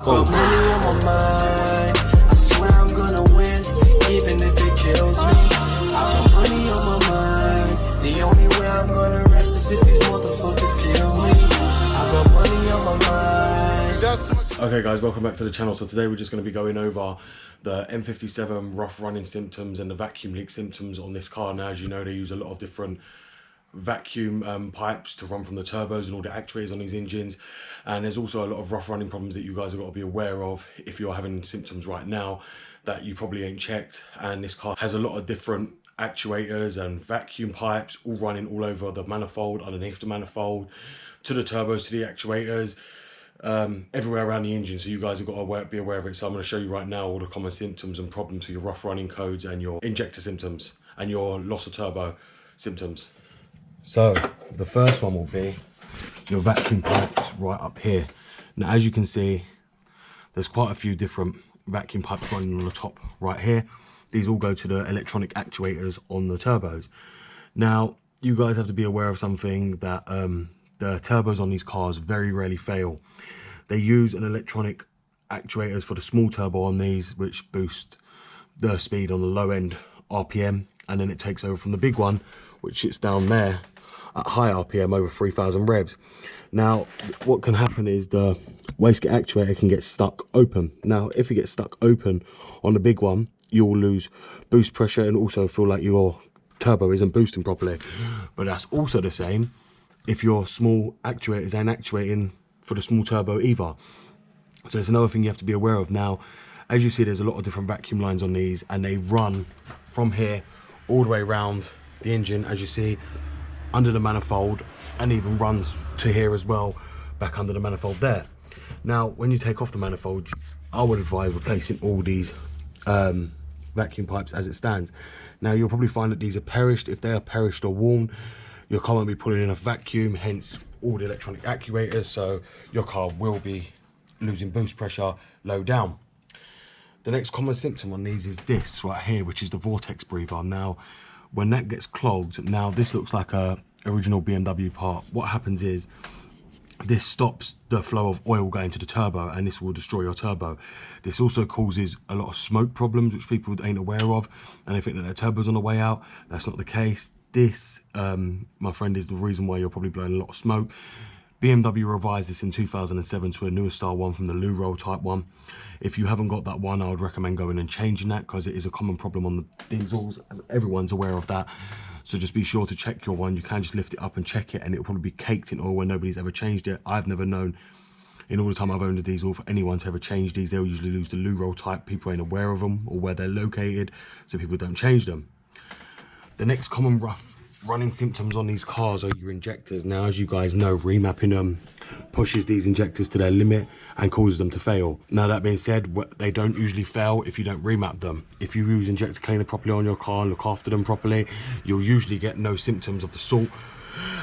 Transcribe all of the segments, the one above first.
Got money on my mind, I swear I'm gonna win, even if it kills me. I got money on my mind, the only way I'm gonna rest is if these motherfuckers kill me. I got money on my mind. Okay guys, welcome back to the channel. So today we're just going to be going over the M57 rough running symptoms and the vacuum leak symptoms on this car. Now, as you know, they use a lot of different vacuum pipes to run from the turbos and all the actuators on these engines, and there's also a lot of rough running problems that you guys have got to be aware of if you're having symptoms right now that you probably ain't checked. And this car has a lot of different actuators and vacuum pipes all running all over the manifold, underneath the manifold, to the turbos, to the actuators, everywhere around the engine. So you guys have got to be aware of it. So I'm going to show you right now all the common symptoms and problems for your rough running codes and your injector symptoms and your loss of turbo symptoms. So the first one will be your vacuum pipes right up here. Now, as you can see, there's quite a few different vacuum pipes running on the top right here. These all go to the electronic actuators on the turbos. Now, you guys have to be aware of something, that the turbos on these cars very rarely fail. They use an electronic actuators for the small turbo on these, which boost the speed on the low end RPM, and then it takes over from the big one, which sits down there at high RPM over 3000 revs. Now, what can happen is the wastegate actuator can get stuck open. Now, if it gets stuck open on the big one, you'll lose boost pressure and also feel like your turbo isn't boosting properly. But that's also the same if your small actuators ain't actuating for the small turbo either. So it's another thing you have to be aware of. Now, as you see, there's a lot of different vacuum lines on these, and they run from here all the way around the engine, as you see, under the manifold, and even runs to here as well, back under the manifold there. Now, when you take off the manifold, I would advise replacing all these vacuum pipes as it stands. Now, you'll probably find that these are perished. If they are perished or worn, your car won't be pulling enough vacuum, hence all the electronic actuators, so your car will be losing boost pressure low down. The next common symptom on these is this right here, which is the Vortex Breve. Now, when that gets clogged, now this looks like a original BMW part. What happens is this stops the flow of oil going to the turbo, and this will destroy your turbo. This also causes a lot of smoke problems, which people ain't aware of, and they think that their turbo's on the way out. That's not the case. This, my friend, is the reason why you're probably blowing a lot of smoke. BMW revised this in 2007 to a newer style one from the loo roll type one. If you haven't got that one, I would recommend going and changing that, because it is a common problem on the diesels, and everyone's aware of that. So just be sure to check your one. You can just lift it up and check it, and it'll probably be caked in oil when nobody's ever changed it. I've never known, in all the time I've owned a diesel, for anyone to ever change these. They'll usually lose the loo roll type. People ain't aware of them or where they're located, so people don't change them. The next common rough running symptoms on these cars are your injectors. Now, as you guys know, remapping them pushes these injectors to their limit and causes them to fail. Now, that being said, they don't usually fail if you don't remap them. If you use injector cleaner properly on your car and look after them properly, you'll usually get no symptoms of the salt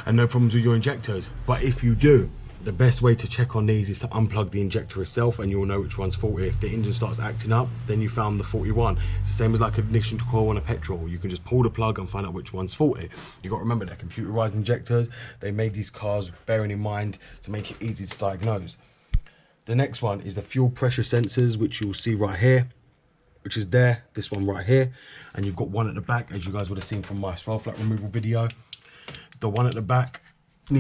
and no problems with your injectors. But if you do, the best way to check on these is to unplug the injector itself, and you'll know which one's faulty. If the engine starts acting up, then you found the faulty one. It's the same as like ignition coil on a petrol. You can just pull the plug and find out which one's faulty. You got to remember, they're computerized injectors. They made these cars bearing in mind to make it easy to diagnose. The next one is the fuel pressure sensors, which you'll see right here, which is there, this one right here, and you've got one at the back, as you guys would have seen from my spark flat removal video. The one at the back you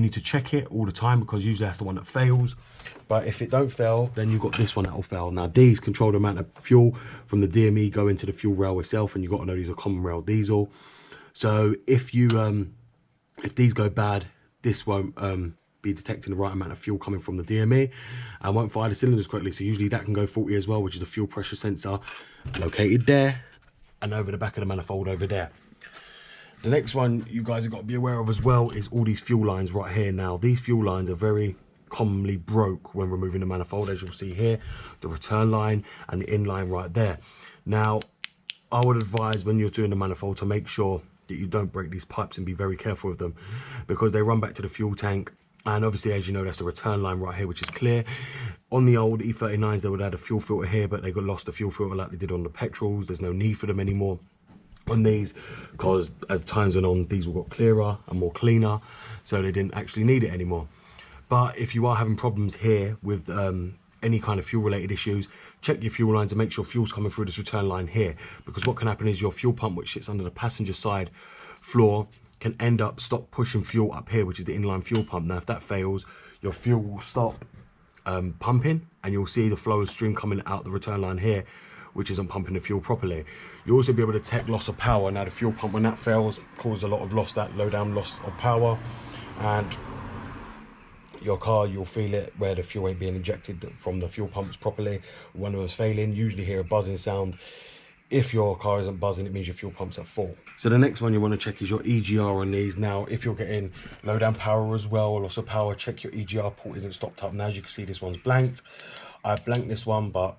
need to check it all the time, because usually that's the one that fails. But if it don't fail, then you've got this one that will fail. Now, these control the amount of fuel from the DME go into the fuel rail itself, and you've got to know these are common rail diesel. So if you if these go bad, this won't be detecting the right amount of fuel coming from the DME and won't fire the cylinders correctly. So usually that can go faulty as well, which is the fuel pressure sensor located there and over the back of the manifold over there. The next one you guys have got to be aware of as well is all these fuel lines right here. Now, these fuel lines are very commonly broke when removing the manifold, as you'll see here, the return line and the in line right there. Now, I would advise when you're doing the manifold to make sure that you don't break these pipes, and be very careful with them, because they run back to the fuel tank. And obviously, as you know, that's the return line right here, which is clear. On the old E39s, they would have a fuel filter here, but they got lost the fuel filter like they did on the petrols. There's no need for them anymore on these, because as times went on, diesel got clearer and more cleaner, so they didn't actually need it anymore. But if you are having problems here with any kind of fuel related issues, check your fuel lines and make sure fuel's coming through this return line here, because what can happen is your fuel pump, which sits under the passenger side floor, can end up stop pushing fuel up here, which is the inline fuel pump. Now if that fails, your fuel will stop pumping, and you'll see the flow of stream coming out the return line here, which isn't pumping the fuel properly. You'll also be able to detect loss of power. Now the fuel pump, when that fails, causes a lot of loss, that low down loss of power, and your car, you'll feel it where the fuel ain't being injected from the fuel pumps properly. One of them's failing, usually hear a buzzing sound. If your car isn't buzzing, it means your fuel pump's at full. So the next one you want to check is your EGR on these. Now, if you're getting low down power as well, or loss of power, check your EGR port isn't stopped up. Now, as you can see, this one's blanked. I blanked this one, but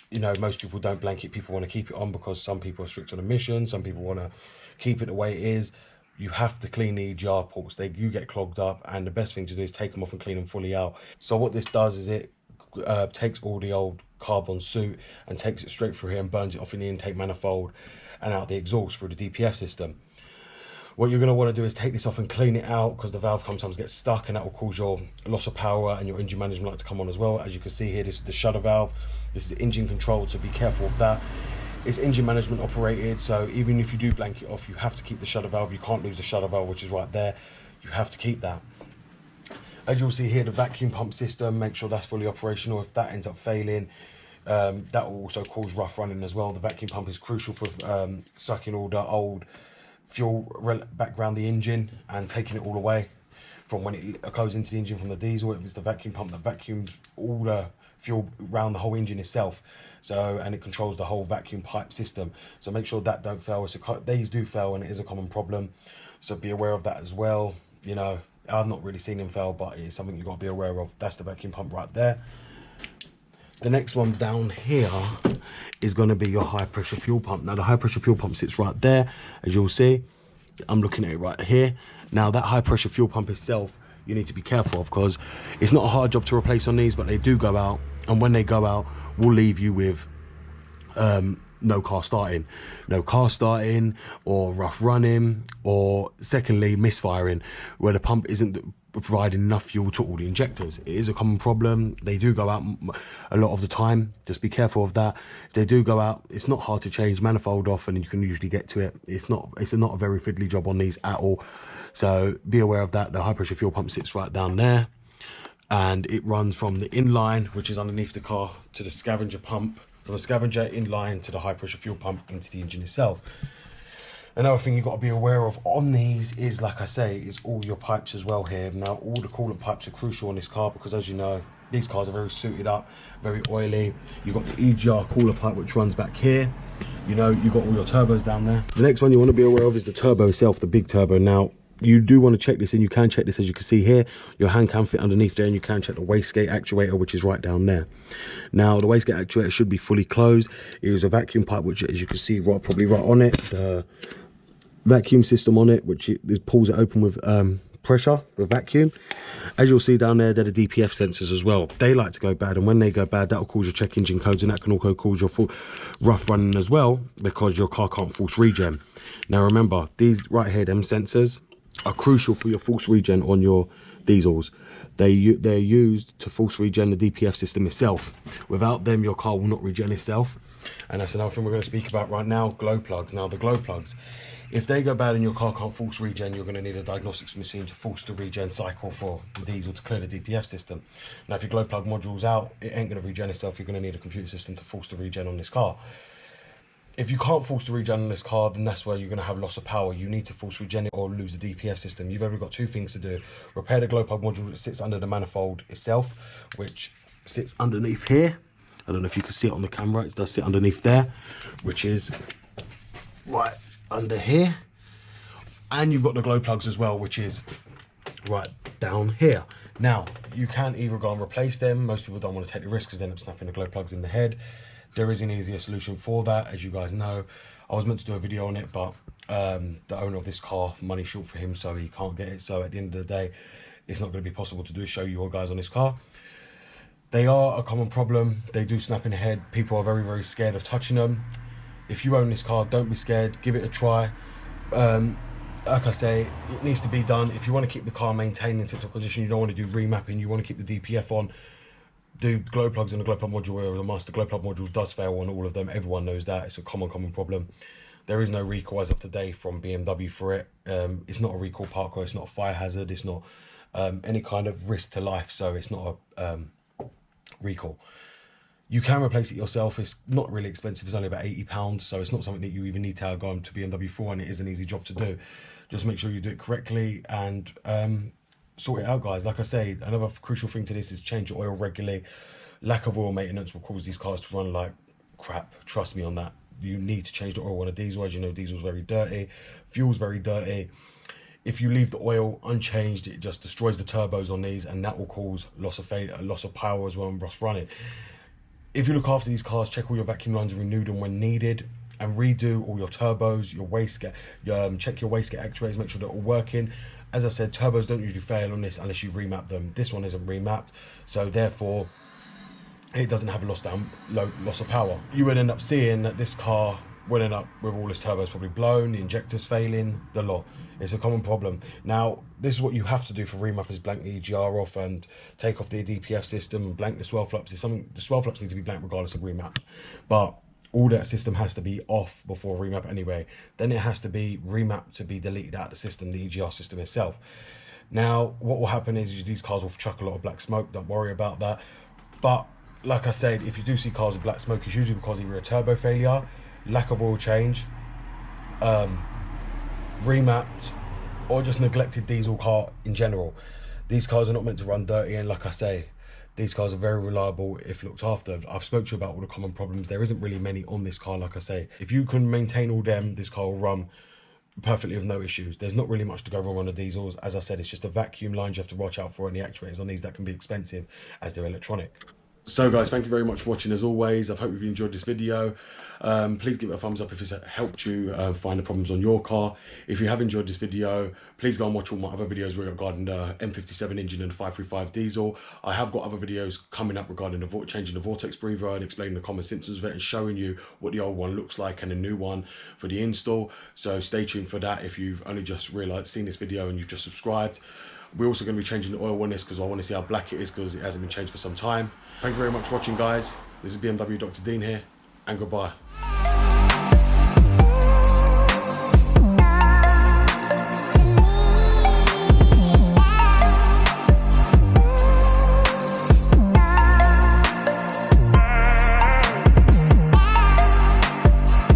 you know, most people don't blank it. People want to keep it on because some people are strict on emissions. Some people want to keep it the way it is. You have to clean the EGR ports. They do get clogged up, and the best thing to do is take them off and clean them fully out. So what this does is it takes all the old carbon soot and takes it straight through here and burns it off in the intake manifold and out the exhaust through the DPF system. What you're going to want to do is take this off and clean it out, because the valve sometimes gets stuck, and that will cause your loss of power and your engine management light to come on as well. As you can see here, this is the shutter valve. This is engine controlled, so be careful of that. It's engine management operated, so even if you do blank it off, you have to keep the shutter valve. You can't lose the shutter valve, which is right there. You have to keep that. As you'll see here, the vacuum pump system, make sure that's fully operational. If that ends up failing, that will also cause rough running as well. The vacuum pump is crucial for sucking all the old fuel back around the engine and taking it all away from when it goes into the engine from the diesel. It was the vacuum pump that vacuums all the fuel around the whole engine itself. So, and it controls the whole vacuum pipe system. So make sure that don't fail. So these do fail, and it is a common problem. So be aware of that as well. You know, I've not really seen them fail, but it's something you've got to be aware of. That's the vacuum pump right there. The next one down here is going to be your high pressure fuel pump. Now the high pressure fuel pump sits right there, as you'll see. I'm looking at it right here. Now that high pressure fuel pump itself, you need to be careful of, because it's not a hard job to replace on these, but they do go out, and when they go out, will leave you with no car starting, or rough running, or secondly misfiring, where the pump isn't providing enough fuel to all the injectors. It is a common problem. They do go out a lot of the time. Just be careful of that. If they do go out, it's not hard to change manifold off, and you can usually get to it. It's not a very fiddly job on these at all. So be aware of that. The high pressure fuel pump sits right down there, and it runs from the inline, which is underneath the car, to the scavenger pump, from the scavenger inline to the high pressure fuel pump into the engine itself. Another thing you've got to be aware of on these is, like I say, is all your pipes as well here. Now, all the coolant pipes are crucial on this car, because as you know, these cars are very suited up, very oily. You've got the EGR cooler pipe, which runs back here. You know, you've got all your turbos down there. The next one you want to be aware of is the turbo itself, the big turbo. Now, you do want to check this, and you can check this, as you can see here. Your hand can fit underneath there, and you can check the wastegate actuator, which is right down there. Now, the wastegate actuator should be fully closed. It is a vacuum pipe, which, as you can see, probably right on it. The vacuum system on it, which it pulls it open with pressure, with vacuum. As you'll see down there, they're the DPF sensors as well. They like to go bad, and when they go bad, that'll cause your check engine codes, and that can also cause your rough running as well, because your car can't force regen. Now remember, these right here, them sensors, are crucial for your force regen on your diesels. They're used to force regen the DPF system itself. Without them, your car will not regen itself. And that's another thing we're going to speak about right now, glow plugs. Now the glow plugs, if they go bad and your car can't force regen, you're going to need a diagnostics machine to force the regen cycle for the diesel to clear the DPF system. Now if your glow plug module's out, it ain't going to regen itself. You're going to need a computer system to force the regen on this car. If you can't force the regen on this car, then that's where you're going to have loss of power. You need to force regen it or lose the DPF system. You've only got two things to do. Repair the glow plug module that sits under the manifold itself, which sits underneath here. I don't know if you can see it on the camera. It does sit underneath there, which is right under here. And you've got the glow plugs as well, which is right down here. Now, you can either go and replace them. Most people don't want to take the risk because they end up snapping the glow plugs in the head. There is an easier solution for that, as you guys know. I was meant to do a video on it, but the owner of this car, money short for him, so he can't get it. So at the end of the day, it's not going to be possible to show you all guys on this car. They are a common problem. They do snap in the head. People are very, very scared of touching them. If you own this car, don't be scared. Give it a try. Like I say, it needs to be done. If you want to keep the car maintained in tip-top condition, you don't want to do remapping, you want to keep the DPF on, the glow plugs and the glow plug module are a must. The glow plug module does fail on all of them. Everyone knows that. It's a common problem. There is no recall as of today from BMW for it. It's not a recall part code. It's not a fire hazard. It's not any kind of risk to life. So it's not a recall. You can replace it yourself. It's not really expensive. It's only about £80. So it's not something that you even need to go to BMW for, and it is an easy job to do. Just make sure you do it correctly and sort it out, guys. Like I say, another crucial thing to this is change your oil regularly. Lack of oil maintenance will cause these cars to run like crap. Trust me on that. You need to change the oil on a diesel. As you know, diesel's very dirty. Fuel's very dirty. If you leave the oil unchanged, it just destroys the turbos on these, and that will cause loss of power as well and rust running. If you look after these cars, check all your vacuum lines and renew them when needed, and redo all your turbos, your wastegate, check your wastegate actuators, make sure they're all working. As I said, turbos don't usually fail on this unless you remap them. This one isn't remapped, so therefore it doesn't have a loss of power. You would end up seeing that this car will end up with all its turbos probably blown, the injectors failing, the lot. It's a common problem. Now, this is what you have to do for remappers: blank the EGR off and take off the DPF system and blank the swell flaps. The swell flaps need to be blank regardless of remap, but all that system has to be off before remap anyway. Then it has to be remapped to be deleted out of the system, the EGR system itself. Now, what will happen is these cars will chuck a lot of black smoke. Don't worry about that. But like I said, if you do see cars with black smoke, it's usually because either a turbo failure, lack of oil change, remapped, or just neglected diesel car in general. These cars are not meant to run dirty, and like I say, these cars are very reliable if looked after. I've spoke to you about all the common problems. There isn't really many on this car. Like I say, if you can maintain all them, this car will run perfectly with no issues. There's not really much to go wrong on the diesels. As I said, it's just the vacuum lines you have to watch out for, and the actuators on these that can be expensive as they're electronic. So guys, thank you very much for watching as always. I hope you've enjoyed this video. Please give it a thumbs up if it's helped you find the problems on your car. If you have enjoyed this video, please go and watch all my other videos regarding the M57 engine and the 535 diesel. I have got other videos coming up regarding changing the Vortex Breve and explaining the common symptoms of it and showing you what the old one looks like and the new one for the install. So stay tuned for that if you've only just seen this video and you've just subscribed. We're also going to be changing the oil on this because I want to see how black it is, because it hasn't been changed for some time. Thank you very much for watching, guys. This is BMW Dr. Dean here, and goodbye.